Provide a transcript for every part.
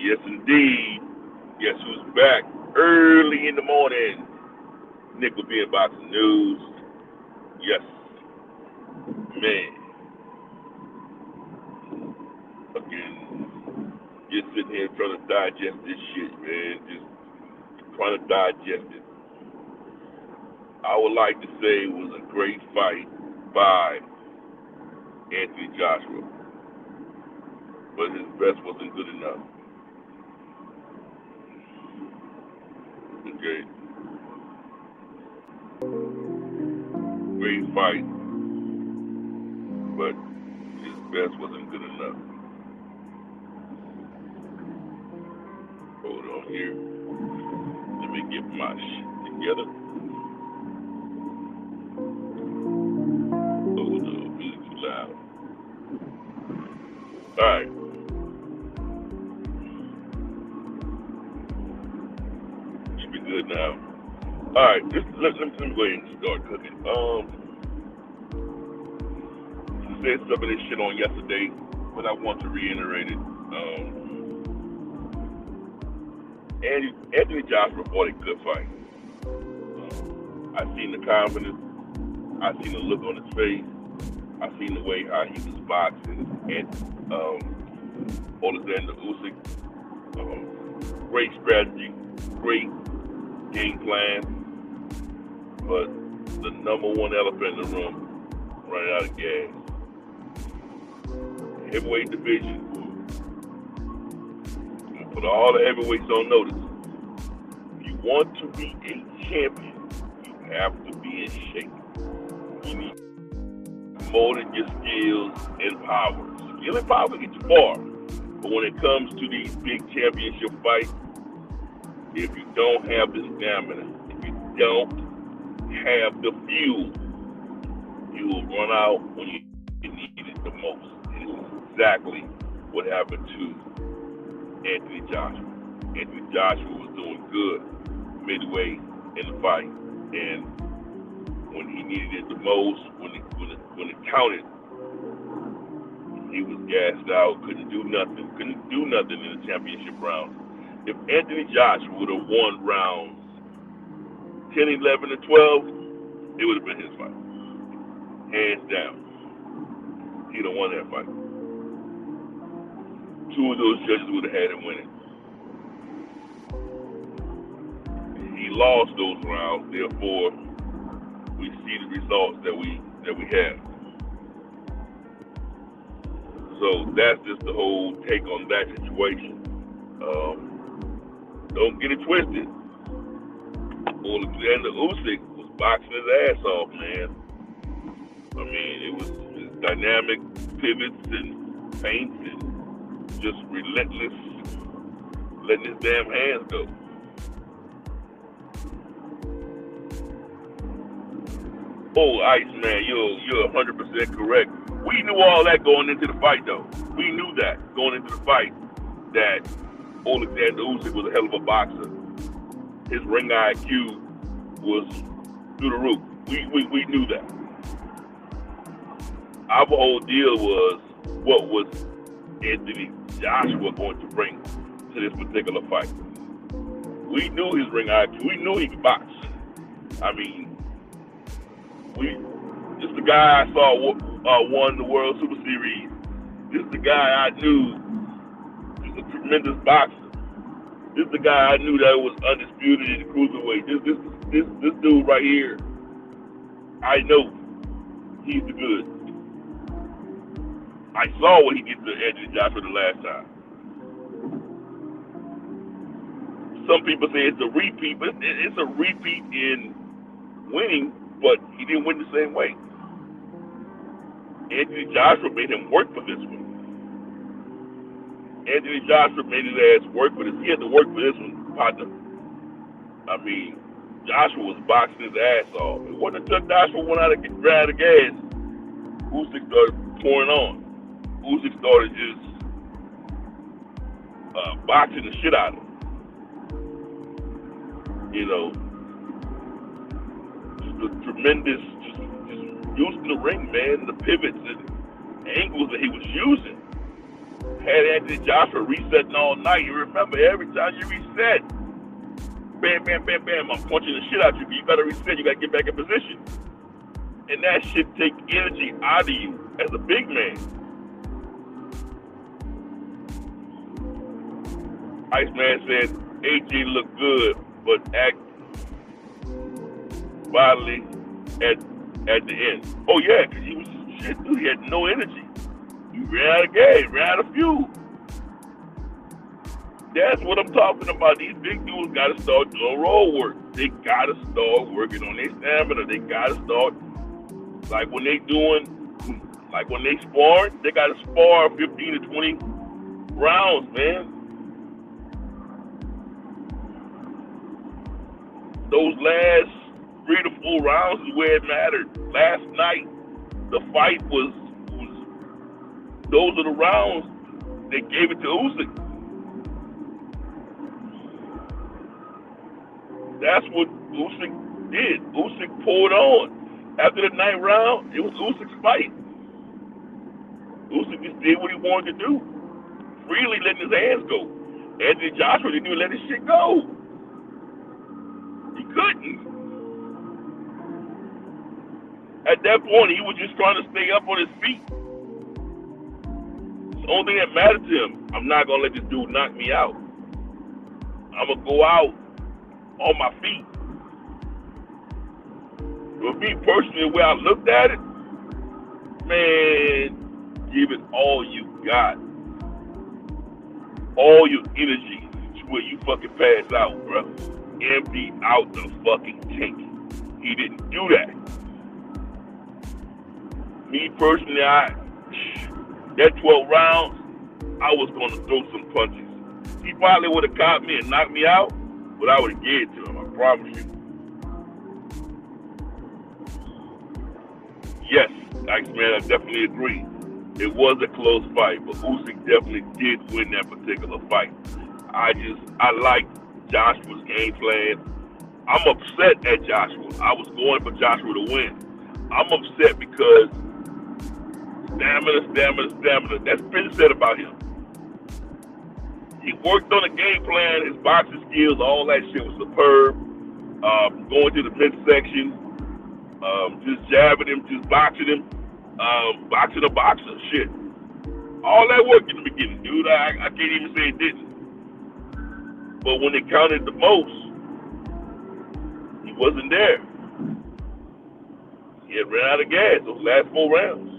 Yes, indeed. Guess who's back? Early in the morning. Nick will be in Boxing News. Yes, man. Again, just sitting here trying to digest this shit, man. Just trying to digest it. I would like to say it was a great fight by Anthony Joshua, but his best wasn't good enough. Okay, great fight, but his best wasn't good enough. Hold on here. Let me get my shit together. Hold on, music too loud. All right, should be good now. All right, let me go ahead and start cooking. I said some of this shit on yesterday, but I want to reiterate it. Anthony Joshua fought a good fight. I seen the confidence. I seen the look on his face. I seen the way how he was boxing. And Alexander Usyk, great strategy, great game plan. But the number one elephant in the room, running out of gas. Heavyweight division. I'm gonna put all the heavyweights on notice. If you want to be a champion, you have to be in shape. You need more than just skills and power. Skill and power can get you far. But when it comes to these big championship fights, if you don't have the stamina, if you don't have the fuel, you will run out when you need it the most. And it's exactly what happened to Anthony Joshua. Anthony Joshua was doing good midway in the fight, and when he needed it the most, when it counted, he was gassed out, couldn't do nothing in the championship round. If Anthony Joshua would have won rounds 10, 11, and 12, it would have been his fight. Hands down. He'd have won that fight. Two of those judges would have had him winning. He lost those rounds, therefore we see the results that we have. So that's just the whole take on that situation. Don't get it twisted. Alexander Usyk was boxing his ass off, man. I mean, it was just dynamic pivots and feints and just relentless, letting his damn hands go. Oh, Iceman, you're 100% correct. We knew all that going into the fight, though. We knew that going into the fight, that Alexander Usyk was a hell of a boxer. His ring IQ was through the roof. We knew that. Our whole deal was, what was Anthony Joshua going to bring to this particular fight? We knew his ring IQ. We knew he could box. I mean, this is the guy I saw won the World Super Series. This is the guy I knew was a tremendous boxer. This is the guy I knew that was undisputed in the cruiserweight. This dude right here, I know he's the good. I saw what he did to Anthony Joshua the last time. Some people say it's a repeat, but it's a repeat in winning, but he didn't win the same way. Anthony Joshua made him work for this one. Anthony Joshua made his ass work for this. He had to work for this one, partner. I mean, Joshua was boxing his ass off. It wasn't until Joshua went out of the gas, Usyk started pouring on. Usyk started just boxing the shit out of him. You know, just a tremendous, just using the ring, man, the pivots and angles that he was using had had Anthony Joshua resetting all night. You remember, every time you reset, bam, bam, bam, bam, I'm punching the shit out you. You gotta reset, you gotta get back in position. And that shit take energy out of you as a big man. Iceman said AJ looked good, but act bodily at the end. Oh yeah, because he was shit, dude. He had no energy. He ran out of gas, ran out of fuel. That's what I'm talking about. These big dudes got to start doing road work. They got to start working on their stamina. They got to start, like when they spar, they got to spar 15 to 20 rounds, man. Those last 3 to 4 rounds is where it mattered. Last night, the fight was those are the rounds that gave it to Usyk. That's what Usyk did. Usyk pulled on. After the 9th round, it was Usyk's fight. Usyk just did what he wanted to do, freely letting his hands go. Anthony Joshua didn't even let his shit go. He couldn't. At that point, he was just trying to stay up on his feet. It's the only thing that mattered to him. I'm not going to let this dude knock me out. I'm going to go out on my feet. For me personally, the way I looked at it, man, give it all you got. All your energy to where you fucking pass out, bro. Empty out the fucking tank. He didn't do that. Me personally, that 12 rounds, I was going to throw some punches. He probably would have caught me and knocked me out, but I would have gave it to him, I promise you. Yes, Iceman, I definitely agree. It was a close fight, but Usyk definitely did win that particular fight. I like Joshua's game plan. I'm upset at Joshua. I was going for Joshua to win. I'm upset because stamina. That's been said about him. He worked on the game plan, his boxing skills, all that shit was superb. Going to the midsection, just jabbing him, just boxing him, boxing a boxer, shit. All that work in the beginning, dude. I can't even say it didn't. But when it counted the most, he wasn't there. He had ran out of gas those last 4 rounds.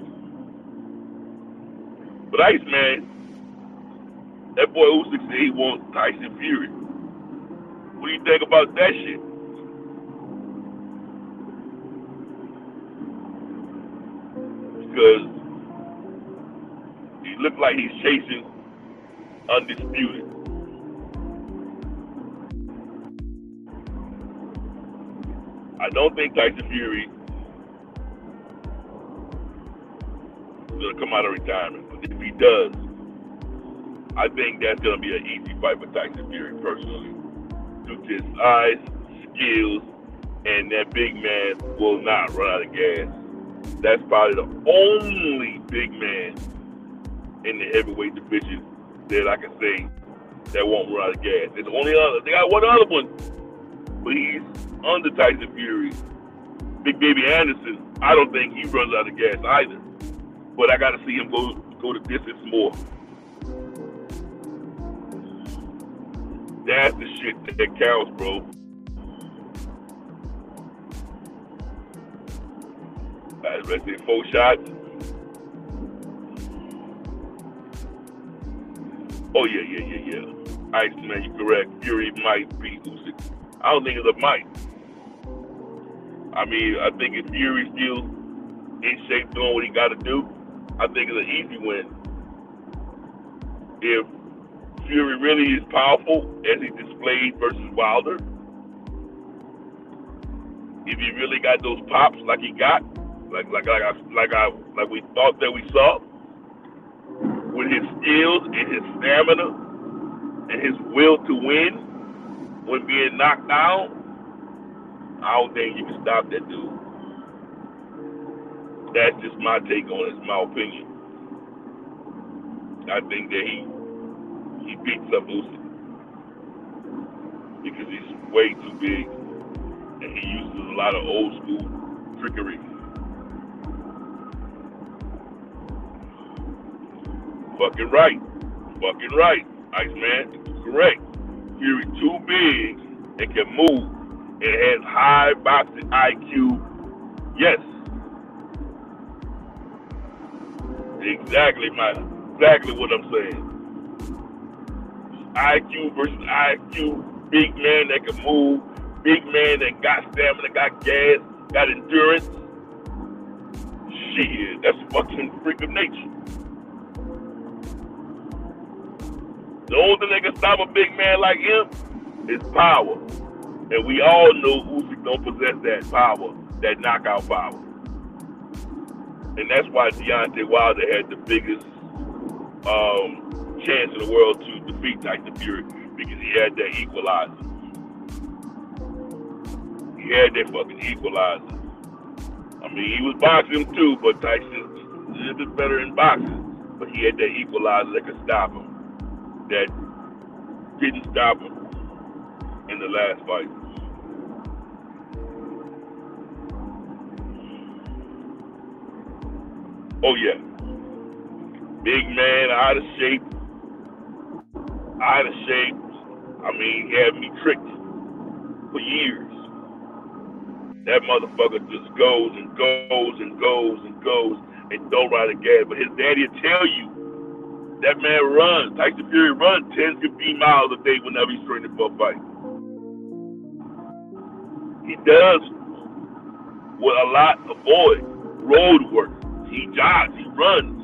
But Iceman, that boy Usyk said he wants Tyson Fury. What do you think about that shit? Because he looked like he's chasing undisputed. I don't think Tyson Fury is going to come out of retirement. But if he does, I think that's going to be an easy fight for Tyson Fury, personally. Due to his size, skills, and that big man will not run out of gas. That's probably the only big man in the heavyweight division that I can say that won't run out of gas. There's only other. They got one other one, but he's under Tyson Fury. Big Baby Anderson, I don't think he runs out of gas either. But I got to see him go the distance more. That's the shit that counts, bro. Let's say 4 shots. Oh, yeah. Iceman, you're correct. Fury might beat Usyk. I don't think it's a might. I mean, I think if Fury's still in shape doing what he got to do, I think it's an easy win. If Fury really is powerful as he displayed versus Wilder, if he really got those pops like he got, like we thought that we saw, with his skills and his stamina and his will to win when being knocked down, I don't think you can stop that dude. That's just my take on it. It's my opinion. I think that he beats up Usyk because he's way too big and he uses a lot of old school trickery. Fucking right. Fucking right, Iceman. Correct. Fury too big and can move and has high boxing IQ. Yes. Exactly what I'm saying. IQ versus IQ, big man that can move, big man that got stamina, got gas, got endurance. Shit, that's a fucking freak of nature. The only thing that can stop a big man like him is power. And we all know Usyk don't possess that power, that knockout power. And that's why Deontay Wilder had the biggest chance in the world to defeat Tyson Fury, because he had that equalizer. He had that fucking equalizer. I mean, he was boxing too, but Tyson's a little bit better in boxing. But he had that equalizer that could stop him. That didn't stop him in the last fight. Oh yeah. Big man, out of shape. I mean, he had me tricked for years. That motherfucker just goes and goes and goes and goes and don't ride a gas. But his daddy will tell you, that man runs. Tyson Fury runs 10, 15 miles a day whenever he's training for a fight. He does what a lot avoid, road work. He jogs, he runs.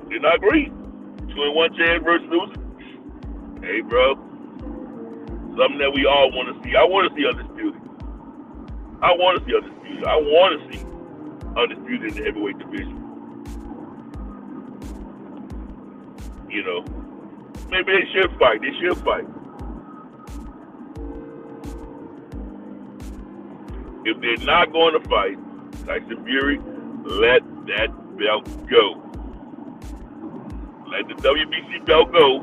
Did not agree. 2-1 chance versus Usyk. Hey, bro. Something that we all want to see. I want to see undisputed. I want to see undisputed in the heavyweight division. You know, maybe they should fight. If they're not going to fight, Tyson Fury, let that belt go. Let the WBC belt go.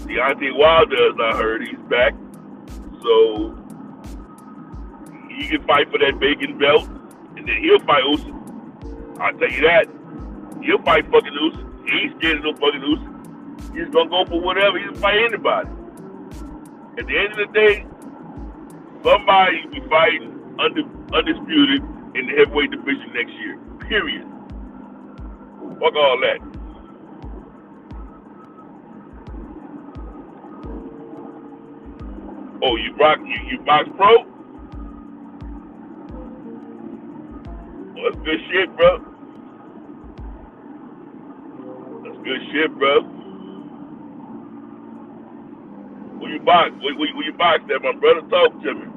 Deontay Wilder, as I heard, he's back. So he can fight for that vacant belt, and then he'll fight Usyk. I'll tell you that. He'll fight fucking Usyk. He ain't scared of no fucking Usyk. He's going to go for whatever. He can fight anybody. At the end of the day, somebody will be fighting undisputed in the heavyweight division next year. Period. Fuck all that. Oh, you box pro? Oh, that's good shit, bro. That's good shit, bro. Where you box? Where you box at, my brother? Talk to me.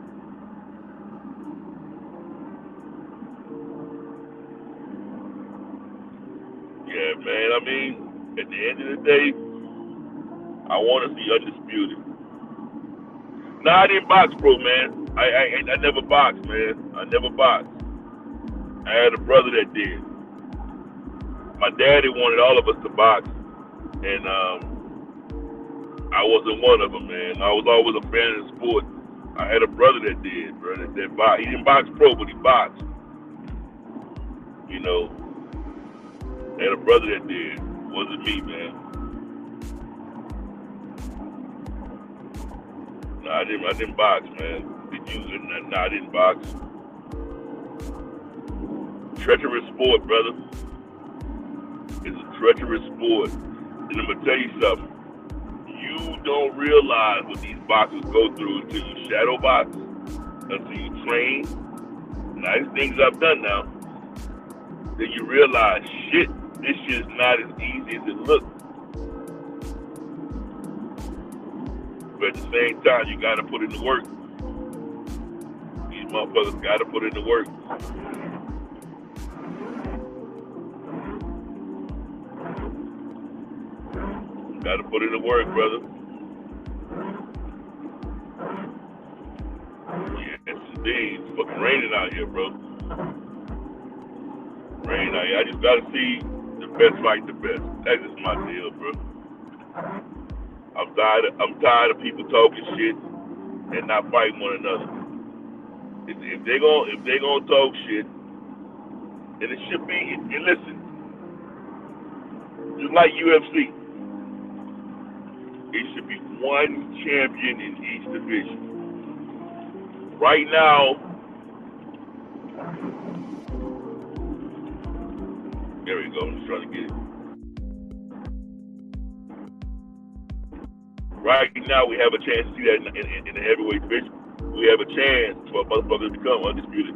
Yeah, man. I mean, at the end of the day, I want to see undisputed. No, I didn't box pro, man. I never boxed, man. I never boxed. I had a brother that did. My daddy wanted all of us to box, and I wasn't one of them, man. I was always a fan of the sport. I had a brother that did, bro. That boxed. He didn't box pro, but he boxed. You know, I had a brother that did. Wasn't me, man. No, I didn't box, man. Did you? No, I didn't box. Treacherous sport, brother. It's a treacherous sport. And I'm gonna tell you something. You don't realize what these boxers go through until you shadow box, until you train. Nice things I've done now. Then you realize, shit, this shit is not as easy as it looks. But at the same time, you gotta put in the work. These motherfuckers gotta put in the work. Gotta put in the work, brother. Yes, It's fucking raining out here, bro. Raining out here. I just gotta see the best fight the best. That's just my deal, bro. I'm tired of people talking shit and not fighting one another. If they gonna talk shit, and it should be. And listen, just like UFC, it should be one champion in each division. Right now, there we go. I'm just trying to get it. Right now, we have a chance to see that in the heavyweight division. We have a chance for a motherfucker to become undisputed.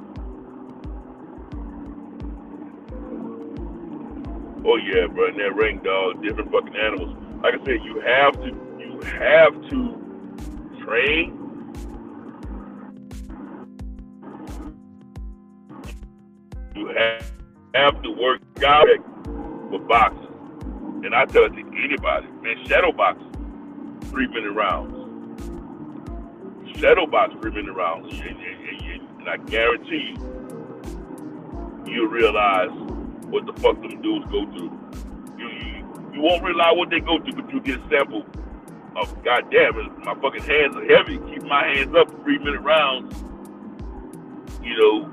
Oh yeah, bro, in that ring, dog, different fucking animals. Like I said, you have to train. You have to work out for boxing. And I tell it to anybody, man, shadow boxing, 3-minute rounds. Shadow box 3-minute rounds. And I guarantee you'll realize what the fuck them dudes go through. You won't realize what they go through, but you get a sample of, goddamn, my fucking hands are heavy. Keep my hands up for 3-minute rounds. You know,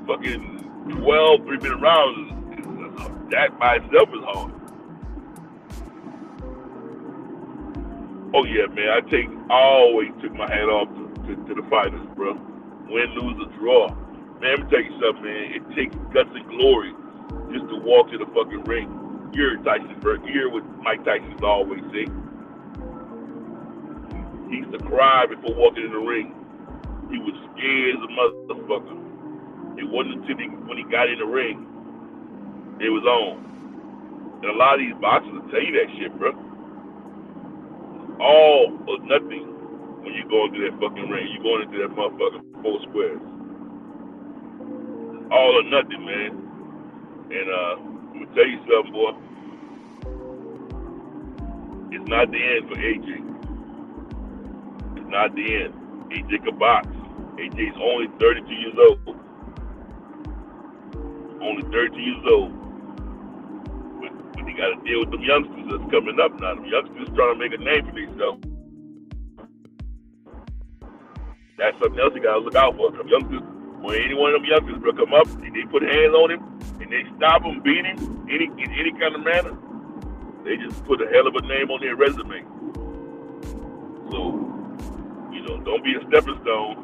fucking 12 3-minute rounds, that by itself is hard. Oh yeah, man, I always took my hat off to the fighters, bro. Win, lose, or draw. Man, let me tell you something, man. It takes guts and glory just to walk to the fucking ring. You hear what Mike Tyson always say. He used to cry before walking in the ring. He was scared as a motherfucker. It wasn't until when he got in the ring, it was on. And a lot of these boxers will tell you that shit, bro. All or nothing when you go into that fucking ring. You going into that motherfucker 4 squares. All or nothing, man. And I'm gonna tell you something, boy. It's not the end for AJ. It's not the end. AJ can box. AJ's only 32 years old. Only 32 years old. But he got to deal with them youngsters that's coming up now. Them youngsters trying to make a name for themselves. That's something else you got to look out for. Them youngsters, when any one of them youngsters will come up, and they put hands on him, and they stop him, beat him in any kind of manner, they just put a hell of a name on their resume. So, you know, don't be a stepping stone.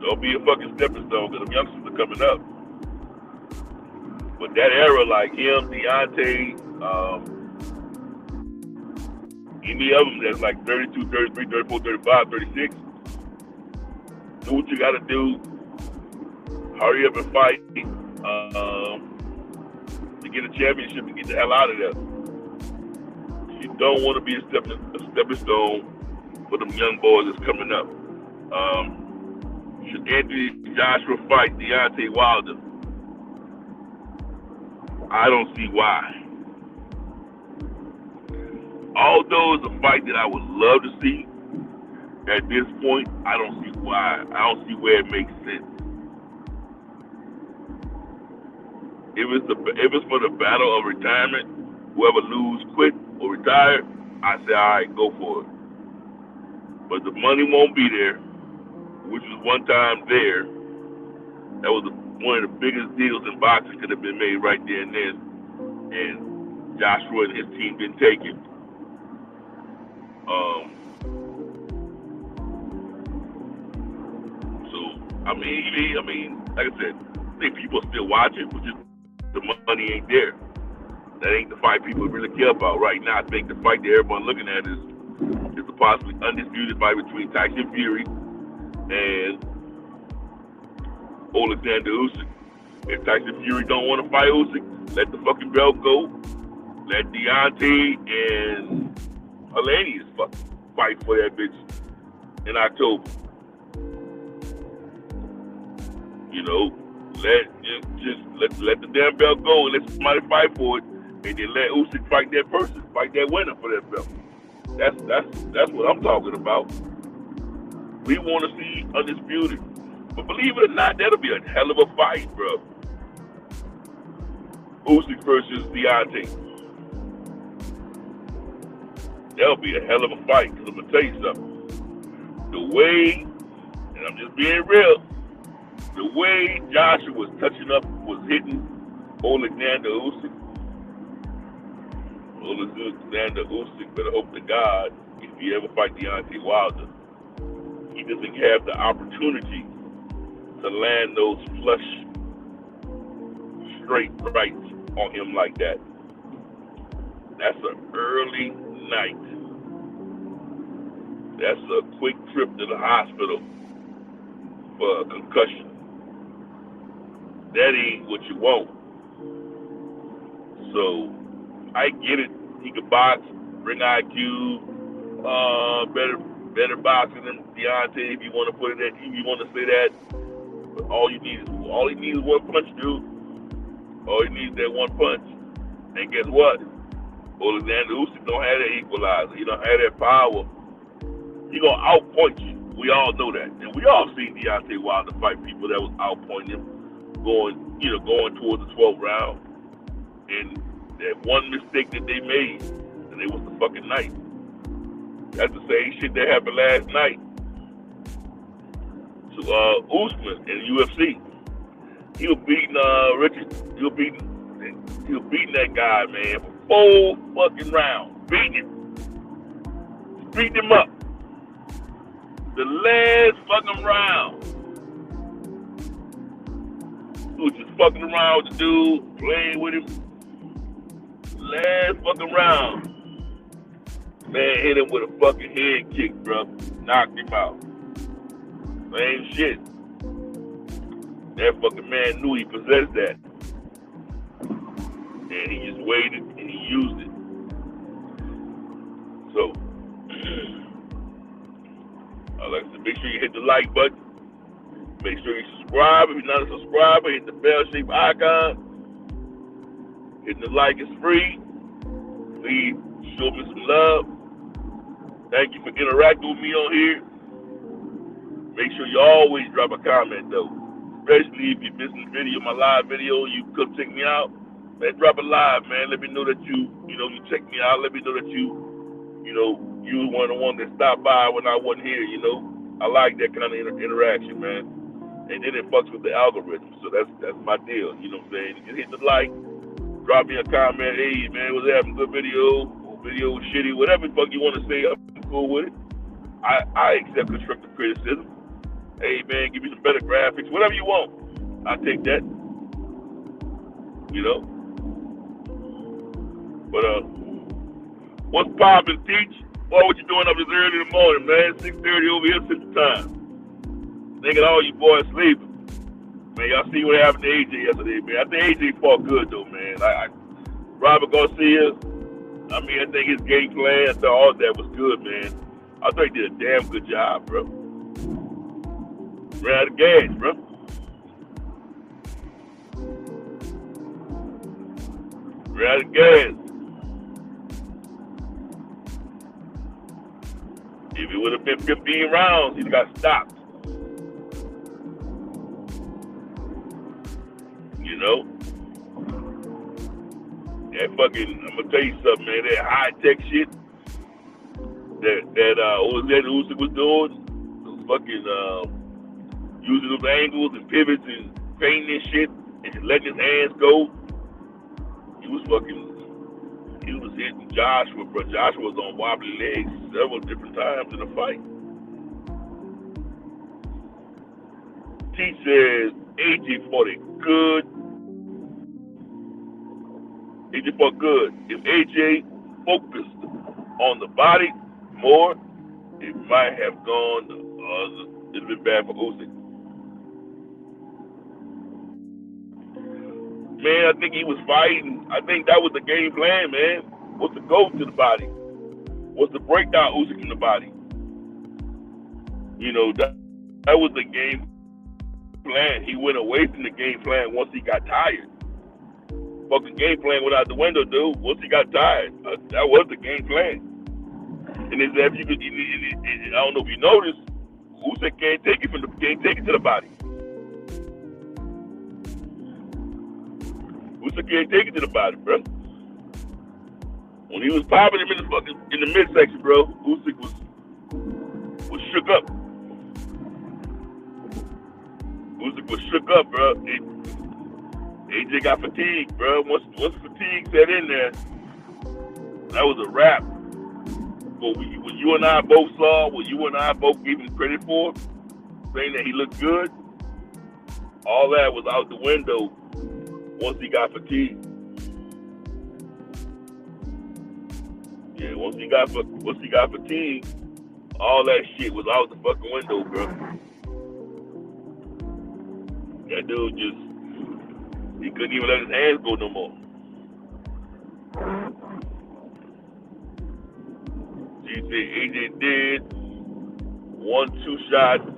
Don't be a fucking stepping stone, because them youngsters are coming up. But that era, like him, Deontay, any of them that's like 32, 33, 34, 35, 36, do what you got to do. Hurry up and fight to get a championship and get the hell out of there. You don't want to be a stepping stone for them young boys that's coming up. Should Anthony Joshua fight Deontay Wilder? I don't see why. Although it's a fight that I would love to see, at this point, I don't see why. I don't see where it makes sense. If it's for the battle of retirement, whoever lose, quit, or retire, I say, all right, go for it. But the money won't be there, which was one time there. That was one of the biggest deals in boxing could have been made right there and then. And Joshua and his team didn't take it. So, I mean, like I said, I think people are still watching, but just the money ain't there. That ain't the fight people really care about right now. I think the fight that everyone's looking at is a possibly undisputed fight between Tyson Fury and Alexander Usyk. If Tyson Fury don't want to fight Usyk, let the fucking belt go. Let Deontay and Helenius fight for that bitch in October. You know, let the damn belt go and let somebody fight for it, and then let Usyk fight that person, fight that winner for that belt. That's what I'm talking about. We want to see undisputed. But believe it or not, that'll be a hell of a fight, bro. Usyk versus Deontay. That'll be a hell of a fight, because I'm going to tell you something. The way, and I'm just being real, the way Joshua was touching up, was hitting Alexander Usyk. Alexander Usyk better hope to God, if he ever fight Deontay Wilder, he doesn't have the opportunity to land those flush, straight rights on him like that. That's an early night. That's a quick trip to the hospital for a concussion. That ain't what you want. So, I get it. He could box, bring IQ, better boxing than Deontay, if you want to put it that, if you want to say that. But all he needs is one punch, dude. All he needs is that one punch. And guess what? Alexander Usyk don't have that equalizer. He don't have that power. He gonna outpoint you. We all know that, and we all seen Deontay Wilder fight people that was outpointing him, going towards the 12th round. And that one mistake that they made, and it was the fucking night. That's the same shit that happened last night to Usman in the UFC. He was beating Richard. He was beating that guy, man, for 4 fucking rounds. Beating him up. The last fucking round. He was just fucking around with the dude, playing with him. Last fucking round. Man hit him with a fucking head kick, bro. Knocked him out. Same shit. That fucking man knew he possessed that. And he just waited and he used it. So, like I said, make sure you hit the like button. Make sure you subscribe. If you're not a subscriber, hit the bell-shaped icon. Hitting the like is free. Please show me some love. Thank you for interacting with me on here. Make sure you always drop a comment, though. Especially if you're missing the video, my live video, you come check me out. Man, drop a live, man. Let me know that you check me out. Let me know that you were one of the ones that stopped by when I wasn't here, I like that kind of interaction, man. And then it fucks with the algorithm. So that's my deal, you know what I'm saying? You hit the like, drop me a comment. Hey, man, was having a good video? Video was shitty, whatever the fuck you want to say, I'm cool with it. I accept constructive criticism. Hey, man, give me some better graphics, whatever you want. I'll take that. But what's poppin', Teach? Boy, what you doing up this early in the morning, man? 6:30 over here Central Time. Thinking all you boys sleeping. Man, y'all see what happened to AJ yesterday, man. I think AJ fought good, though, man. Robert Garcia, I think his game plan, I thought all that was good, man. I thought he did a damn good job, bro. Ran out of gas, bro. Ran out of gas. If it would have been 15 rounds, he'd got stopped. That fucking, I'm gonna tell you something, man. That high tech shit that Alexander Usyk was doing, those fucking using those angles and pivots and painting and shit, and just letting his hands go. He was hitting Joshua, bro. Joshua was on wobbly legs several different times in the fight. T says AJ fought good. AJ fought good. If AJ focused on the body more, it might have gone a little bit bad for Usyk. Man, I think he was fighting. I think that was the game plan, man. Was to go to the body. Was to break down Usyk in the body. That was the game plan. He went away from the game plan once he got tired. Fucking game plan went out the window, dude. Once he got tired, that was the game plan. And it's if you could, I don't know if you noticed, Usyk can't take it to the body. Usyk can't take it to the body, bro. When he was popping him in the midsection, bro, Usyk was shook up. Usyk was shook up, bro. AJ got fatigued, bro. Once fatigue set in there, that was a wrap. But what you and I both saw, what you and I both gave him credit for, saying that he looked good, all that was out the window once he got fatigued. Yeah, once he got fatigued, all that shit was out the fucking window, bro. That dude he couldn't even let his hands go no more. AJ did 1-2 shots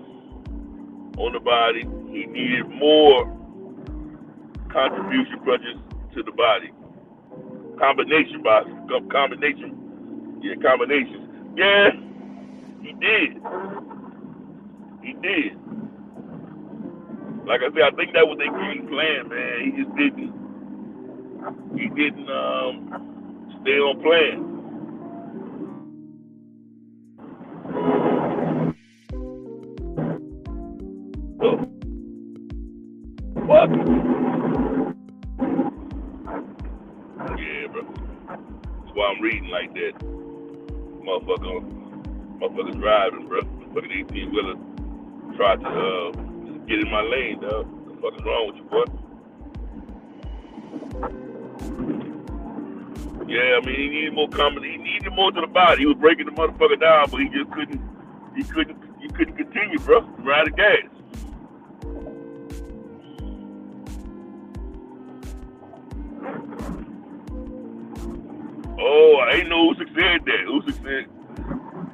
on the body. He needed more contribution punches to the body. Combinations. Yeah, he did. Like I said, I think that was their game plan, man. He just didn't stay on plan. So, what? Yeah, bro. That's why I'm reading like that. Motherfucker driving, bro. Fucking 18-wheeler tried to get in my lane, dog. What the fuck is wrong with you, boy? Yeah, I mean, he needed more comedy. He needed more to the body. He was breaking the motherfucker down, but he just couldn't continue, bro. Ride the gas. Oh, I ain't know Usyk said that.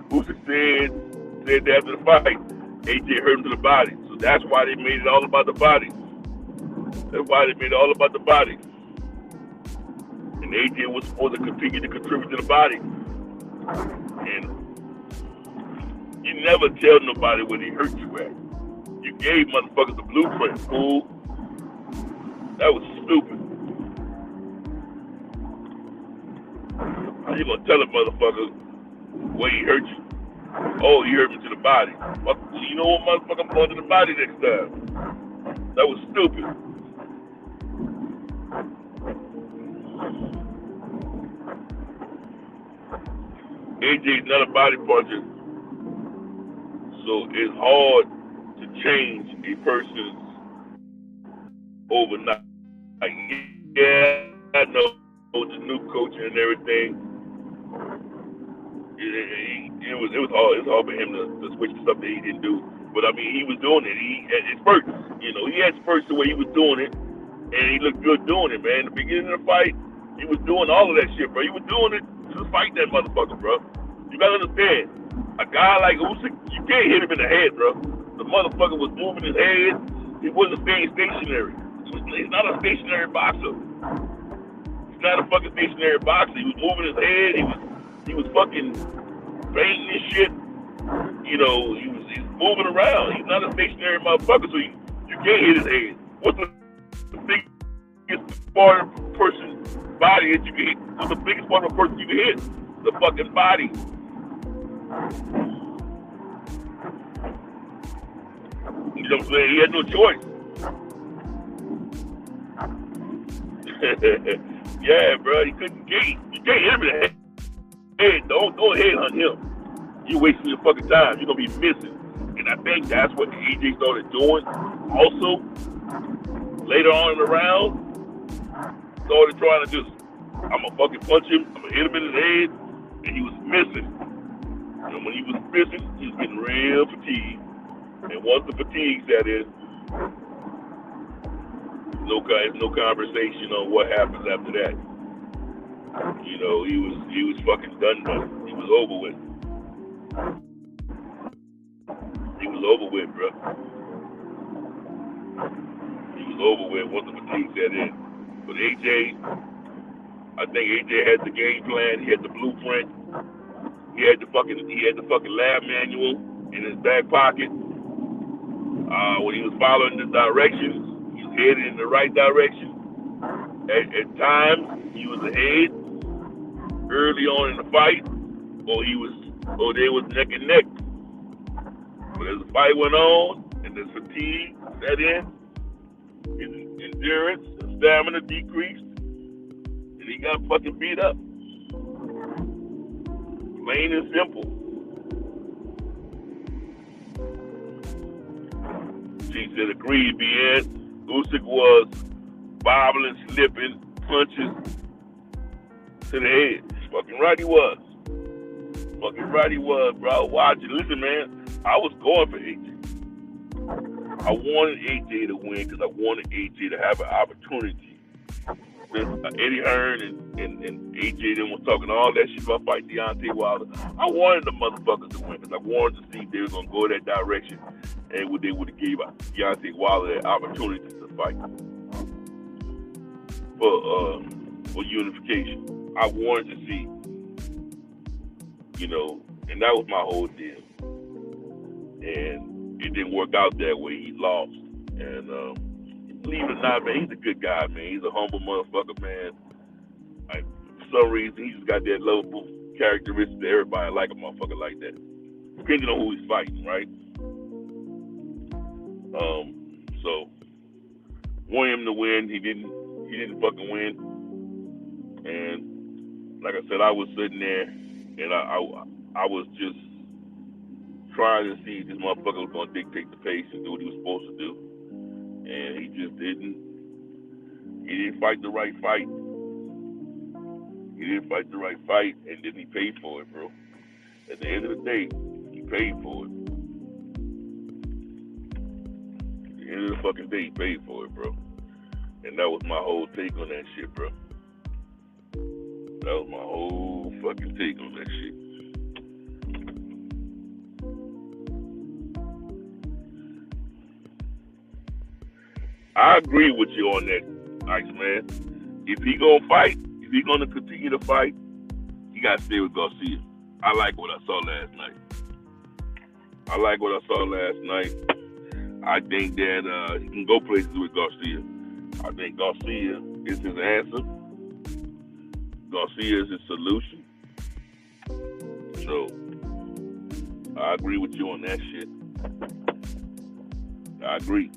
Usyk said that after the fight, AJ hurt him to the body. So that's why they made it all about the body. And AJ was supposed to continue to contribute to the body. And you never tell nobody when he hurt you at. You gave motherfuckers the blueprint, fool. That was stupid. How you gonna tell a motherfucker where he hurt you? Oh, he hurt me to the body. You know what, motherfucker, I'm going to the body next time. That was stupid. AJ's not a body puncher, so it's hard to change a person's overnight. Like, yeah, I know the new coaching and everything. It was hard. It was hard for him to switch to something he didn't do. But I mean, he was doing it. He had his spurts. You know, he had spurts the way he was doing it, and he looked good doing it, man. In the beginning of the fight, he was doing all of that shit, bro. He was doing it to fight that motherfucker, bro. You gotta understand, a guy like Usyk, you can't hit him in the head, bro. The motherfucker was moving his head. He wasn't staying stationary. He's not a stationary boxer. He's not a fucking stationary boxer. He was moving his head. He was fucking fainting and shit. You know, he's moving around. He's not a stationary motherfucker, so you can't hit his head. What's the biggest part of a person's body that you can hit? What's the biggest part of a person you can hit? The fucking body. You know what I'm saying? He had no choice. Yeah, bro, you can't hit him in the head. Hey, don't headhunt him. You're wasting your fucking time. You're gonna be missing. And I think that's what AJ started doing. Also, later on in the round, started trying to just, I'm gonna fucking punch him, I'm gonna hit him in his head, and he was missing. And when he was missing, he was getting real fatigued. And once the fatigue set in, there's no conversation on what happens after that. You know, he was fucking done. He was over with. He was over with, bro. He was over with once the fatigue set in. But AJ, I think AJ had the game plan. He had the blueprint. He had the fucking lab manual in his back pocket. When he was following the directions, he was headed in the right direction. At times he was ahead early on in the fight, or they was neck and neck. But as the fight went on and the fatigue set in, his endurance and stamina decreased, and he got fucking beat up. Plain and simple. She said, agreed, BN. Usyk was bobbling, slipping, punches to the head. Fucking right he was. Fucking right he was, bro. Watch it. Listen, man, I was going for AJ. I wanted AJ to win because I wanted AJ to have an opportunity. Since Eddie Hearn and AJ then was talking all that shit about fighting Deontay Wilder, I wanted the motherfuckers to win because I wanted to see if they were going to go that direction and what they would have gave Deontay Wilder that opportunity to fight for unification. I wanted to see, and that was my whole deal. And it didn't work out that way. He lost. And believe it or not, man, he's a good guy, man. He's a humble motherfucker, man. For some reason, he just got that lovable characteristic that everybody like a motherfucker like that. Depending on who he's fighting, right? So wanted him to win. He didn't fucking win. And like I said, I was sitting there and I was just trying to see if this motherfucker was gonna dictate the pace and do what he was supposed to do. And he just didn't. He didn't fight the right fight. He didn't fight the right fight, and then he paid for it, bro. At the end of the day, he paid for it. At the end of the fucking day, he paid for it, bro. And that was my whole take on that shit, bro. That was my whole fucking take on that shit. I agree with you on that, Iceman. If he gonna fight, if he gonna continue to fight, he gotta stay with Garcia. I like what I saw last night. I think that he can go places with Garcia. I think Garcia is his answer. Garcia is his solution. So I agree with you on that shit. I agree.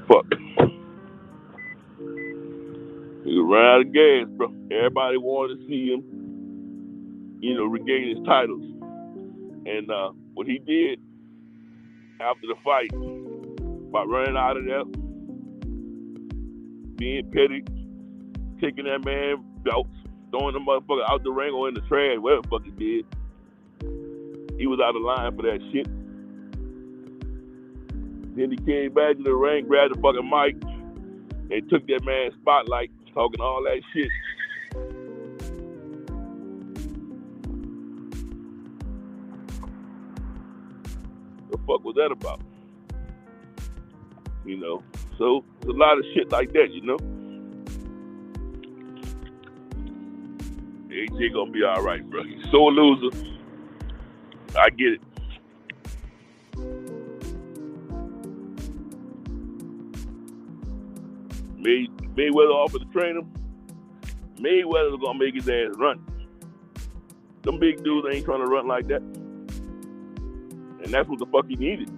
Fuck. He ran out of gas, bro. Everybody wanted to see him, regain his titles. And what he did after the fight, by running out of there, being petty, taking that man belts, throwing the motherfucker out the ring or in the trash, whatever the fuck he did, he was out of line for that shit. Then he came back to the ring, grabbed the fucking mic, and took that man's spotlight, talking all that shit. The fuck was that about? So it's a lot of shit like that, AJ gonna be all right, bro. He's so a loser. I get it. Mayweather offered to train him. Mayweather's gonna make his ass run. Them big dudes ain't trying to run like that. And that's what the fuck he needed.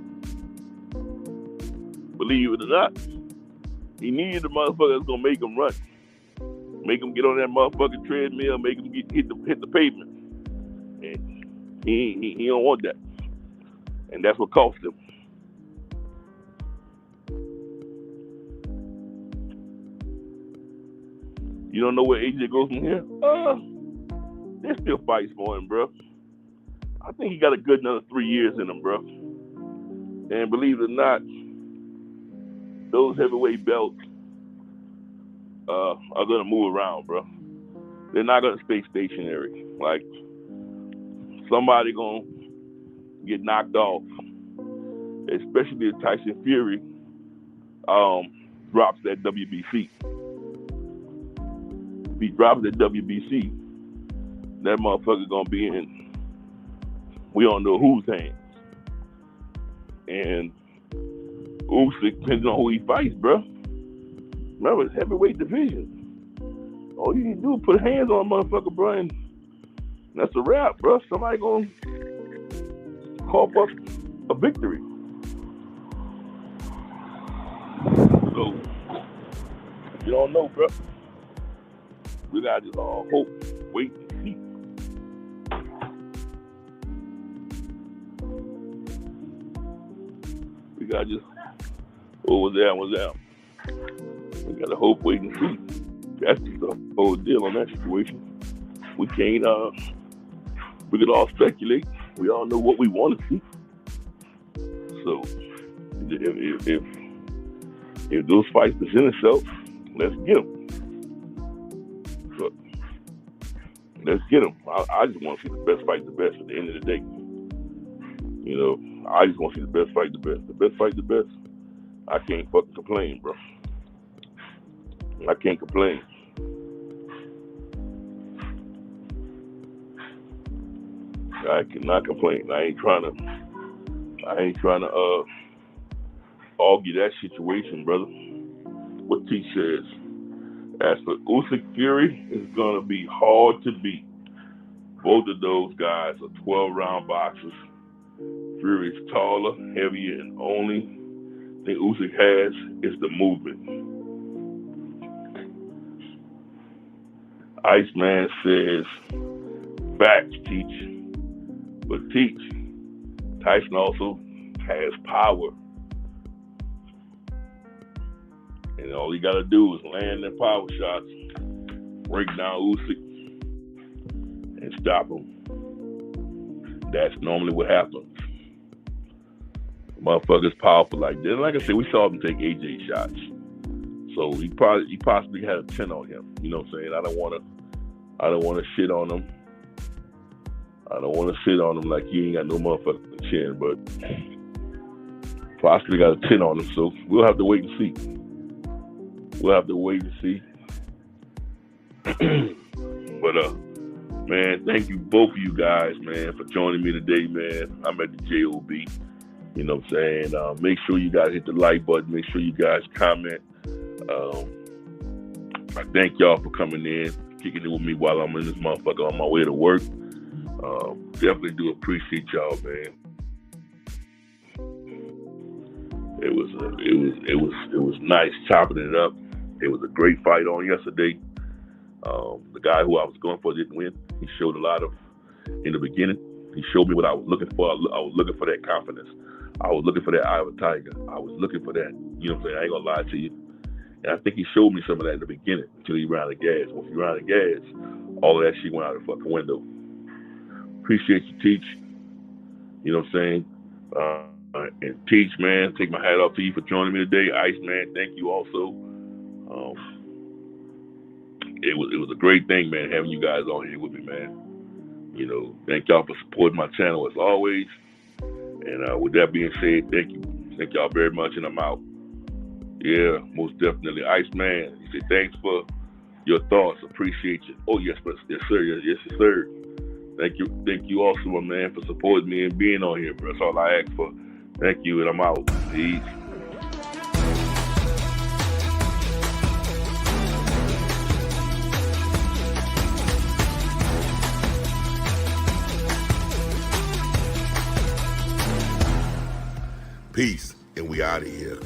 Believe it or not. He needed the motherfucker that's gonna make him run. Make him get on that motherfucking treadmill, make him hit the pavement. And he don't want that. And that's what cost him. You don't know where AJ goes from here? There's still fights for him, bro. I think he got a good another 3 years in him, bro. And believe it or not, those heavyweight belts are gonna move around, bro. They're not gonna stay stationary. Like somebody gonna get knocked off, especially if Tyson Fury drops that WBC. If he drops that WBC, that motherfucker gonna be in we don't know whose hands. And Usyk, depends on who he fights, bro. Remember, it's heavyweight division. All you can do is put hands on a motherfucker, bro, and that's a wrap, bro. Somebody gonna cough up a victory. So, you don't know, bro. We gotta just all hope, wait, and see. We gotta just, what's that? We gotta hope, wait, and see. That's just the whole deal on that situation. We can't, we could all speculate. We all know what we want to see. So, if those fights present themselves, let's get them. But let's get them. I just want to see the best fight the best at the end of the day. You know, I just want to see the best fight the best. The best fight the best. I can't fucking complain, bro. I can't complain. I cannot complain. I ain't trying to argue that situation, brother. What T says. As for Usyk Fury, it's gonna be hard to beat. Both of those guys are 12-round boxers. Fury's taller, heavier, and only thing Usyk has is the movement. Iceman says, facts, Teach. But Teach, Tyson also has power. And all he got to do is land their power shots, break down Usyk, and stop him. That's normally what happens. Motherfuckers powerful like this. Like I said, we saw him take AJ shots. So he possibly had a 10 on him. You know what I'm saying? I don't want to shit on him. I don't want to sit on him like he ain't got no motherfucking chin, but possibly got a 10 on him. So we'll have to wait and see. But man, thank you both of you guys, man, for joining me today, man. I'm at the JOB. You know what I'm saying? Make sure you guys hit the like button. Make sure you guys comment. I thank y'all for coming in, kicking it with me while I'm in this motherfucker on my way to work. Definitely do appreciate y'all, man. It was nice chopping it up. It was a great fight on yesterday. The guy who I was going for didn't win. He showed a lot of in the beginning. He showed me what I was looking for. I was looking for that confidence. I was looking for that eye of a tiger. I was looking for that. You know what I'm saying? I ain't gonna lie to you. And I think he showed me some of that in the beginning until he ran out of gas. Once he ran out of gas, all of that shit went out the fucking window. Appreciate you, Teach. You know what I'm saying? And Teach, man, take my hat off to you for joining me today. Ice, man, thank you also. It was a great thing, man, having you guys on here with me, man. You know, thank y'all for supporting my channel as always. And with that being said, thank you. Thank y'all very much, and I'm out. Yeah, most definitely. Ice, man, he said, thanks for your thoughts. Appreciate you. Oh, yes, sir. Yes, sir. Thank you also, my man, for supporting me and being on here, bro. That's all I ask for. Thank you, and I'm out. Peace. Peace, and we out of here.